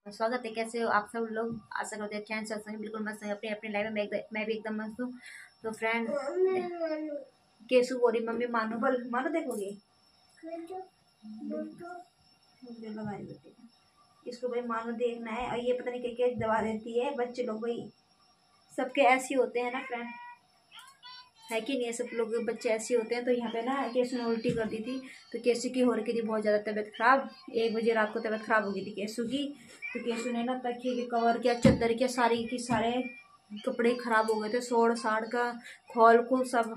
स्वागत है। कैसे हो आप सब लोग? आशा करते हैं चैन चल बिल्कुल मस्त है अपनी अपनी लाइफ में। मैं भी एकदम मस्त हूँ। तो फ्रेंड केसु बोली मम्मी मानो बल मानो देखोगे लगाई बेटी इसको भाई मानो देखना है। और ये पता नहीं क्या क्या दबा देती है बच्चे लोग भाई। सबके ऐसे होते हैं ना फ्रेंड, है कि नहीं? सब लोग बच्चे ऐसे होते हैं। तो यहाँ पे ना केसु ने उल्टी कर दी थी। तो केसु की हो रखी थी बहुत ज़्यादा तबीयत खराब। 1 बजे रात को तबीयत खराब हो गई थी केसु की। तो केसु ने ना तकिए के कवर किया, चादर किया, सारी की सारे कपड़े खराब हो गए थे। सोड़ साड़ का खोल कुल सब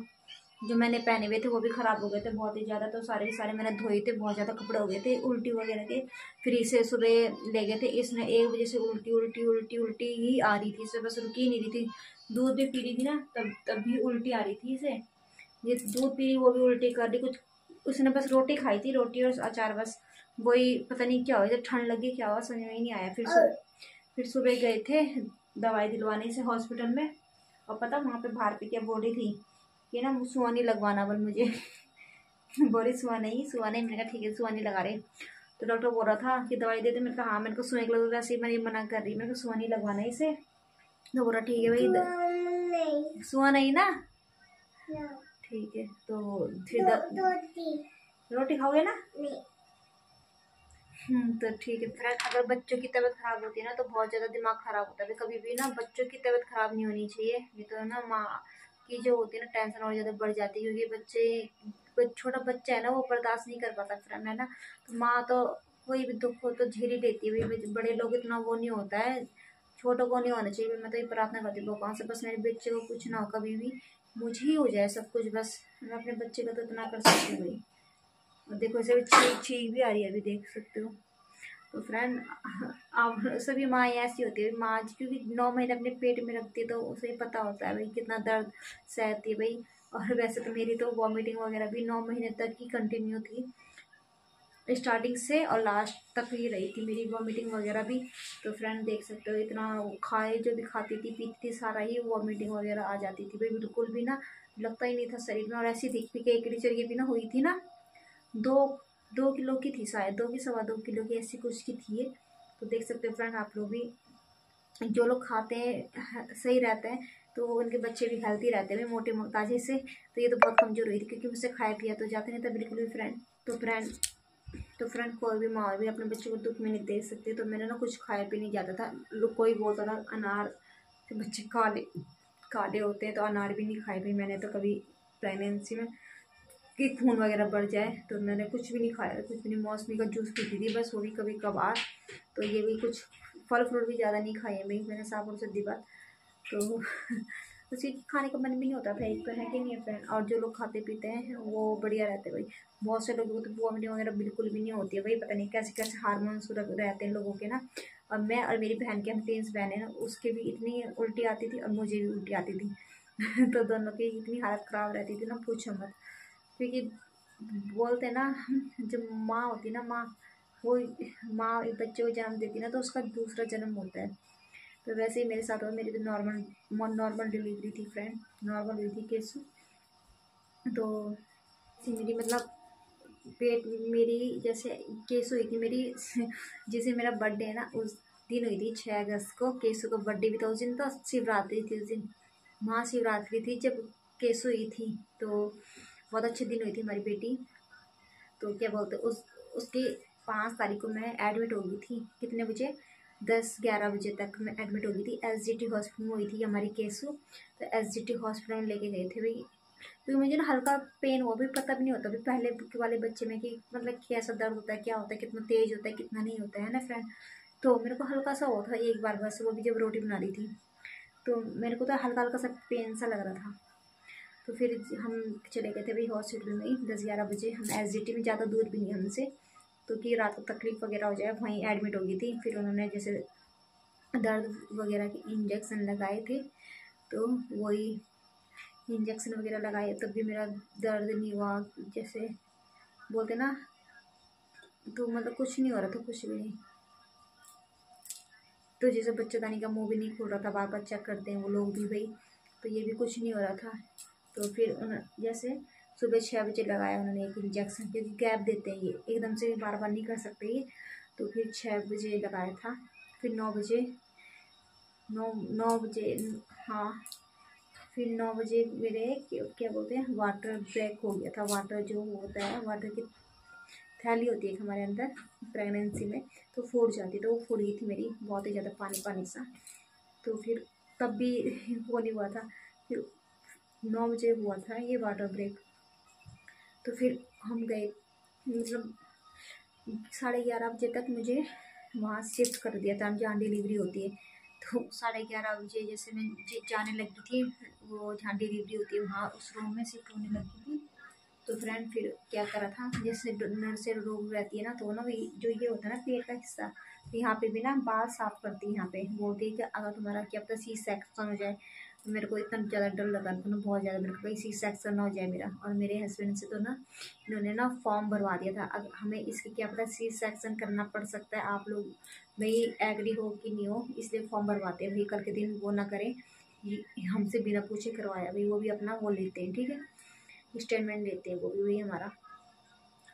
जो मैंने पहने हुए थे वो भी खराब हो गए थे बहुत ही ज़्यादा। तो सारे के सारे मैंने धोए थे, बहुत ज़्यादा कपड़े हो गए थे उल्टी वगैरह के। फिर इसे सुबह ले गए थे। इसने 1 बजे से उल्टी उल्टी उल्टी उल्टी ही आ रही थी इसे, बस रुकी ही नहीं रही थी। दूध भी पी रही थी ना तब भी उल्टी आ रही थी इसे। ये दूध पी रही वो भी उल्टी कर रही। कुछ उसने बस रोटी खाई थी, रोटी और अचार बस। वही पता नहीं क्या हुआ, जब ठंड लगी क्या हुआ समझ में ही नहीं आया। फिर सुबह गए थे दवाई दिलवाने से हॉस्पिटल में। और पता वहाँ पे बाहर पे क्या बोल रही थी कि ना सुहानी लगवाना बोल मुझे बोली सुहानी मैंने कहा ठीक है सुहानी लगा रहे। तो डॉक्टर बोल रहा था कि दवाई दे दे। मैंने कहा हाँ, मैंने को सुई लग वैसे ही मैंने मना कर रही, मैंने कहा सुहानी लगवाना है इसे। तो बोल रहा ठीक है भाई सुहा नहीं ना, ठीक है। तो फिर रोटी खाओगे ना? तो ठीक है फ्रेंड। अगर बच्चों की तबीयत खराब होती है ना तो बहुत ज़्यादा दिमाग खराब होता है। कभी भी ना बच्चों की तबीयत खराब नहीं होनी चाहिए। ये तो ना माँ की जो होती है ना टेंशन और ज़्यादा बढ़ जाती है, क्योंकि छोटा बच्चा है ना वो बर्दाश्त नहीं कर पाता फ्रेंड, है ना। तो माँ तो कोई भी दुख हो तो झेल ही लेती है भाई। बड़े लोग इतना वो नहीं होता है, छोटों को नहीं होना चाहिए। मैं तो ये प्रार्थना करती हूँ भगवान से बस मेरे बच्चे को कुछ ना हो, कभी भी मुझे ही हो जाए सब कुछ बस। मैं अपने बच्चे का तो इतना कर सकती हूँ भाई। और देखो इसे छींक छींक भी आ रही है अभी, देख सकते हो। तो फ्रेंड आप सभी माँ ऐसी होती है माँ, क्योंकि 9 महीने अपने पेट में रखती है तो उसे ही पता होता है भाई कितना दर्द सहती है भाई। और वैसे तो मेरी तो वॉमिटिंग वगैरह भी 9 महीने तक ही कंटिन्यू थी, स्टार्टिंग से और लास्ट तक ही रही थी मेरी वॉमिटिंग वगैरह भी। तो फ्रेंड देख सकते हो इतना खाए जो भी खाती थी पीती थी सारा ही वॉमिटिंग वगैरह आ जाती थी भाई। बिल्कुल भी ना लगता ही नहीं था शरीर में। और ऐसी दिख भी के एक ये भी ना हुई थी ना, 2 2 किलो की थी शायद, 2 की 2.25 किलो की ऐसी कुछ की थी ये। तो देख सकते हो फ्रेंड आप लोग भी, जो लोग खाते हैं सही रहते हैं तो उनके बच्चे भी हेल्थी रहते हैं मोटे मोटाजे से। तो ये तो बहुत कमजोर हुई थी क्योंकि मुझसे खाया पिया तो जाते नहीं था बिल्कुल भी फ्रेंड। तो फ्रेंड कोई भी माँ भी अपने बच्चे को दुख में नहीं दे सकती। तो मैंने ना कुछ खाया भी नहीं जाता था। लोग कोई बोलता था अनार के बच्चे काले काले होते हैं तो अनार भी नहीं खाए भाई मैंने तो कभी प्रेगनेंसी में, कि खून वगैरह बढ़ जाए। तो मैंने कुछ भी नहीं खाया, कुछ भी नहीं। मौसमी का जूस पीती थी बस, वो भी कभी कभार। तो ये भी कुछ फल फ्रूट भी ज़्यादा नहीं खाए भाई मैंने, साफ और सीधी बात। तो उसी खाने का मन भी नहीं होता था, एक तो है कि नहीं है फ्रेंड। और जो लोग खाते पीते हैं वो बढ़िया रहते हैं भाई। बहुत से लोगों को तो वॉमिटिंग वगैरह बिल्कुल भी नहीं होती है भाई, पता नहीं कैसे कैसे हार्मोन्स रहते हैं लोगों के ना। और मैं और मेरी बहन के, हम 3 बहन है ना, उसके भी इतनी उल्टी आती थी और मुझे भी उल्टी आती थी तो दोनों की इतनी हालत ख़राब रहती थी ना पूछो मत। क्योंकि बोलते ना जब माँ होती ना माँ, वो माँ एक बच्चे को जन्म देती ना तो उसका दूसरा जन्म होता है। तो वैसे ही मेरे साथ हुआ। मेरी तो नॉर्मल डिलीवरी थी फ्रेंड, नॉर्मल हुई थी केस। तो मेरी मतलब पेट मेरी जैसे केस हुई थी मेरी जैसे मेरा बर्थडे है ना उस दिन हुई थी 6 अगस्त को। केसु का बर्थडे भी था उस दिन, तो शिवरात्रि थी उस दिन, महाशिवरात्रि थी जब केसु हुई थी। तो बहुत अच्छे दिन हुई थी हमारी बेटी। तो क्या बोलते उसकी 5 तारीख को मैं एडमिट हो गई थी। कितने बजे? 10-11 बजे तक मैं एडमिट हो गई थी। SGT हॉस्पिटल में हुई थी हमारी केसु। तो SGT हॉस्पिटल में लेके गए थे भाई। तो मुझे ना हल्का पेन हुआ भी, पता भी नहीं होता भी पहले वाले बच्चे में कि मतलब कैसा दर्द होता है, क्या होता है, कितना तेज होता है कितना नहीं होता है ना फ्रेंड। तो मेरे को हल्का सा हुआ था एक बार बस, वो भी जब रोटी बना रही थी। तो मेरे को तो हल्का हल्का सा पेन सा लग रहा था। तो फिर हम चले गए थे भाई हॉस्पिटल में ही 10-11 बजे। हम SGT में, ज़्यादा दूर भी नहीं हमसे, तो कि रात को तकलीफ वगैरह हो जाए, वहीं एडमिट हो गई थी। फिर उन्होंने जैसे दर्द वगैरह के इंजेक्शन लगाए थे। तो वही इंजेक्शन वगैरह लगाए तब भी मेरा दर्द नहीं हुआ, जैसे बोलते ना। तो मतलब कुछ नहीं हो रहा था, कुछ भी नहीं। तो जैसे बच्चेदानी का मुंह भी नहीं खुल रहा था, बार बार चेक करते हैं वो लोग भी भाई। तो ये भी कुछ नहीं हो रहा था। तो फिर जैसे सुबह 6 बजे लगाया उन्होंने एक इंजेक्शन, क्योंकि गैप देते हैं ये, एकदम से बार बार नहीं कर सकते ये। तो फिर 6 बजे लगाया था। फिर 9 बजे, 9 बजे, हाँ फिर 9 बजे मेरे क्या बोलते हैं वाटर ब्रेक हो गया था। वाटर जो होता है, वाटर की थैली होती है हमारे अंदर प्रेगनेंसी में, तो फूट जाती है, तो वो फूट गई थी मेरी, बहुत ही ज़्यादा पानी पानी सा। तो फिर तब भी वो नहीं हुआ था। फिर 9 बजे हुआ था ये वाटर ब्रेक। तो फिर हम गए, मतलब 11:30 बजे तक मुझे वहाँ शिफ्ट कर दिया था जहाँ डिलीवरी होती है। तो 11:30 बजे जैसे मैं जाने लगी थी, वो जहाँ डिलीवरी होती है वहाँ उस रूम में शिफ्ट होने लगी थी। तो फ्रेंड फिर क्या करा था, जैसे नर्सें रोग रहती है ना, तो ना जो ये होता है ना पेट का हिस्सा, तो यहाँ पे भी ना बाल साफ करती है। यहाँ पे बोलती है कि अगर तुम्हारा क्या पता सी सेक्शन हो जाए। तो मेरे को इतना ज़्यादा डर लगा था ना, बहुत ज़्यादा, मेरे को कहीं सी सेक्शन ना हो जाए मेरा। और मेरे हस्बैंड से तो ना इन्होंने ना फॉर्म भरवा दिया था, अब हमें इसके क्या पता सी सेक्शन करना पड़ सकता है, आप लोग भाई एग्री हो कि नहीं हो, इसलिए फॉर्म भरवाते हैं भाई, कल के दिन वो ना करें हमसे बिना पूछे करवाया भाई, वो भी अपना वो लेते हैं, ठीक है, स्टेटमेंट लेते हैं वो भी वही हमारा।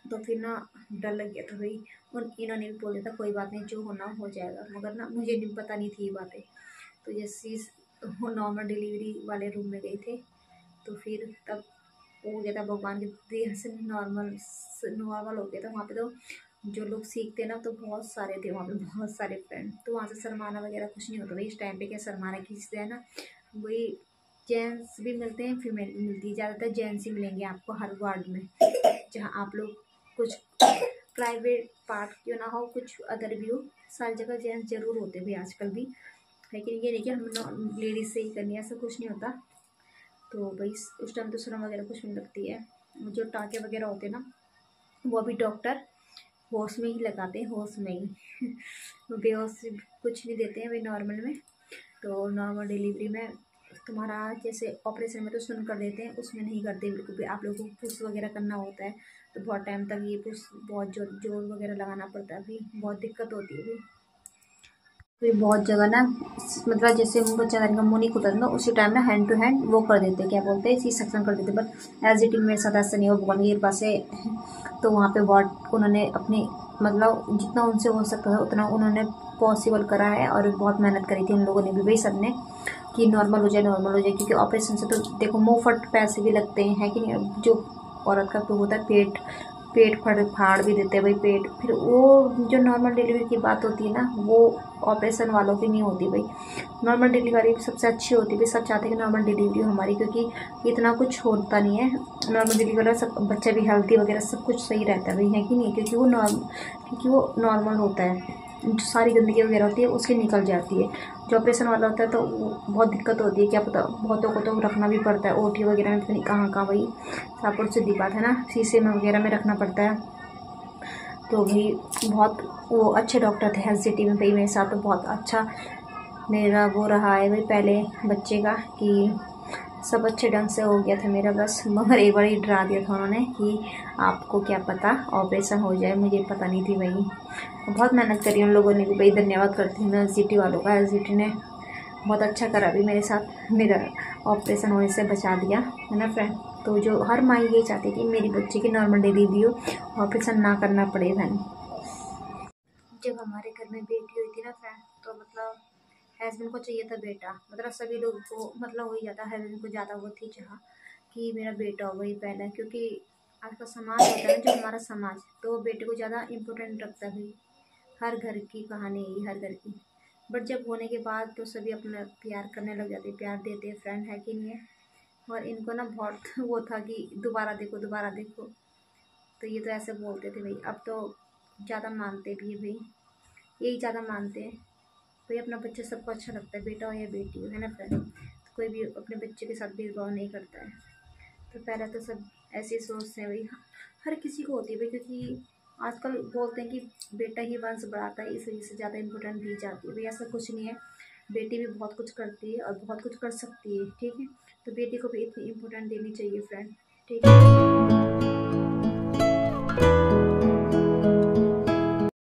तो फिर ना डर लग गया था भाई, और इन्होंने भी बोल दिया था कोई बात नहीं, जो होना हो जाएगा, मगर ना मुझे नहीं पता नहीं थी ये बातें। तो जैसे वो नॉर्मल डिलीवरी वाले रूम में गए थे, तो फिर तब हो गया था भगवान की दया से नॉर्मल नॉर्मल हो गया था। वहाँ पे तो जो लोग सीखते ना तो बहुत सारे थे वहाँ पे, बहुत सारे फ्रेंड। तो वहाँ से शर्माना वगैरह कुछ नहीं होता भाई, इस टाइम पे क्या शर्माना किसी है ना, वही जेंट्स भी मिलते हैं, फीमेल भी मिलती है, ज़्यादातर जेंट्स ही मिलेंगे आपको हर वार्ड में। जहाँ आप लोग कुछ प्राइवेट पार्ट क्यों ना हो, कुछ अदर भी हो, सारी जगह जेंट्स जरूर होते भाई आजकल भी, लेकिन ये नहीं कि हम लेडीज से ही करनी है, ऐसा कुछ नहीं होता। तो भाई उस टाइम तो शर्म वगैरह कुछ नहीं लगती है। जो टाँके वगैरह होते हैं ना, वो भी डॉक्टर होश में ही लगाते हैं, होश में ही बेहोश कुछ नहीं देते हैं भाई नॉर्मल में। तो नॉर्मल डिलीवरी में तुम्हारा जैसे ऑपरेशन में तो सुन कर देते हैं, उसमें नहीं करते बिल्कुल भी। आप लोगों को पुश वगैरह करना होता है, तो बहुत टाइम तक ये पुश बहुत जोर वगैरह लगाना पड़ता है भाई, बहुत दिक्कत होती है भाई। फिर बहुत जगह ना, मतलब जैसे मुँह बच्चा का मुँह नहीं खुलता ना, उसी टाइम ना हैंड टू हैंड वो कर देते, क्या बोलते हैं, सी सेक्शन कर देते। बट एज इट इज मेरे साथ ऐसा नहीं हुआ, भगवान की कृपा से। तो वहाँ पे बहुत उन्होंने अपनी मतलब जितना उनसे हो सकता था उतना उन्होंने पॉसिबल करा है, और बहुत मेहनत करी थी उन लोगों ने भी भाई, सब ने, कि नॉर्मल हो जाए, नॉर्मल हो जाए। क्योंकि ऑपरेशन से तो देखो मुँहफट पैसे भी लगते हैं, है कि नहीं। जो औरत का तो होता है पेट फाड़ भी देते हैं भाई पेट। फिर वो जो नॉर्मल डिलीवरी की बात होती है ना, वो ऑपरेशन वालों की नहीं होती भाई। नॉर्मल डिलीवरी सबसे अच्छी होती है भाई, सब चाहते हैं कि नॉर्मल डिलीवरी हो हमारी, क्योंकि इतना कुछ होता नहीं है नॉर्मल डिलीवरी वाला, सब बच्चा भी हेल्थी वगैरह सब कुछ सही रहता है भाई, है कि नहीं। क्योंकि वो नॉर्मल होता है, जो सारी गंदगी वगैरह होती है उसकी निकल जाती है। जो ऑपरेशन वाला होता है तो बहुत दिक्कत होती है, क्या पता, बहुतों को तो रखना भी पड़ता है ओटी वगैरह में, पता नहीं कहाँ भाई, सापुर सीधी बात है ना, शीशे में वगैरह में रखना पड़ता है। तो भाई बहुत वो अच्छे डॉक्टर थे हेल्थ सिटी में भाई, मेरे साथ तो बहुत अच्छा मेरा वो रहा है भाई पहले बच्चे का, कि सब अच्छे ढंग से हो गया था मेरा। बस मगर एक बार ही डरा दिया था उन्होंने कि आपको क्या पता ऑपरेशन हो जाए, मुझे पता नहीं थी भाई। बहुत मेहनत करी उन लोगों ने भी भाई, धन्यवाद करती हूँ मैं एस वालों का। एस ने बहुत अच्छा करा भी मेरे साथ, मेरा ऑपरेशन होने से बचा दिया, है ना फ्रेंड। तो जो हर माँ ये चाहती है कि मेरी बच्चे की नॉर्मल डिलीवरी हो, ऑपरेशन ना करना पड़े बहन। जब हमारे घर में बेटी हुई थी ना फ्रेंड, तो मतलब हस्बैंड को चाहिए था बेटा, मतलब सभी लोग को मतलब हो ही जाता, हस्बैंड को ज़्यादा वो थी चाह कि मेरा बेटा हो वही पहला, क्योंकि आज का समाज होता है ना जो हमारा समाज, तो बेटे को ज़्यादा इम्पोर्टेंट रखता है भाई। हर घर की कहानी है हर घर की। बट जब होने के बाद तो सभी अपना प्यार करने लग जाते, प्यार देते हैं फ्रेंड, है कि नहीं है। और इनको ना बहुत वो था कि दोबारा देखो दोबारा देखो, तो ये तो ऐसे बोलते थे भाई। अब तो ज़्यादा मानते भी है भाई, यही ज़्यादा मानते हैं भाई, अपना बच्चा सबको अच्छा लगता है, बेटा हो या बेटी हो, है ना फ्रेंड। तो कोई भी अपने बच्चे के साथ भेदभाव नहीं करता है। तो पहले तो सब ऐसी सोचते हैं भाई, हर किसी को होती है भाई, क्योंकि आजकल बोलते हैं कि बेटा ही वंश बढ़ाता है, इस वजह से ज़्यादा इम्पोर्टेंट दी जाती है भाई। ऐसा कुछ नहीं है, बेटी भी बहुत कुछ करती है और बहुत कुछ कर सकती है, ठीक है। तो बेटी को भी इतनी इम्पोर्टेंट देनी चाहिए फ्रेंड, ठीक है।